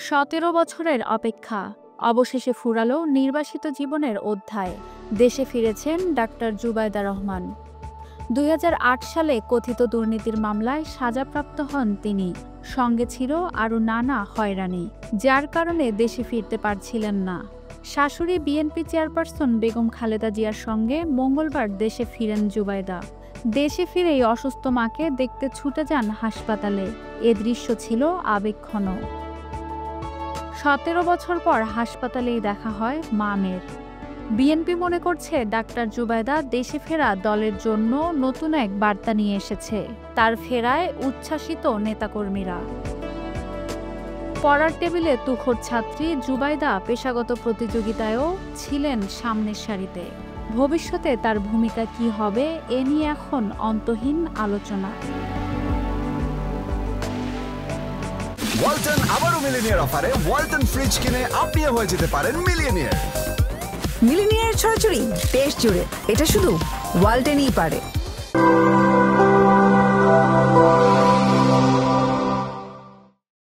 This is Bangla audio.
17 বছরের অপেক্ষা অবশেষে ফুরালো নির্বাসিত জীবনের অধ্যায়। দেশে ফিরেছেন ডাক্তার জুবাইদা রহমান। 2008 সালে কথিত দুর্নীতির মামলায় সাজাপ্রাপ্ত হন তিনি। সঙ্গে ছিল আরও নানা হয়রানি, যার কারণে দেশে ফিরতে পারছিলেন না। শাশুড়ি বিএনপি চেয়ারপারসন বেগম খালেদা জিয়ার সঙ্গে মঙ্গলবার দেশে ফিরেন জুবাইদা। দেশে ফিরেই অসুস্থ মাকে দেখতে ছুটে যান হাসপাতালে। এ দৃশ্য ছিল আবেগঘন। 17 বছর পর হাসপাতালেই দেখা হয় মামের। বিএনপি মনে করছে ডাক্তার জুবাইদা দেশে ফেরা দলের জন্য নতুন এক বার্তা নিয়ে এসেছে। তার ফেরায় উচ্ছ্বাসিত নেতাকর্মীরা। পড়ার টেবিলে তুখোড় ছাত্রী জুবাইদা পেশাগত প্রতিযোগিতায়ও ছিলেন সামনের সারিতে। ভবিষ্যতে তার ভূমিকা কী হবে এ নিয়ে এখন অন্তহীন আলোচনা। ওয়ালটন আবারও মিলিনিয়ার অফারে ওয়ালটন ফ্রিজ কিনে আপনিও হয়ে যেতে পারেন মিলিয়নিয়ার। মিলিনিয়ার ছড়াছড়ি দেশ জুড়ে, এটা শুধু ওয়ালটনই পারে।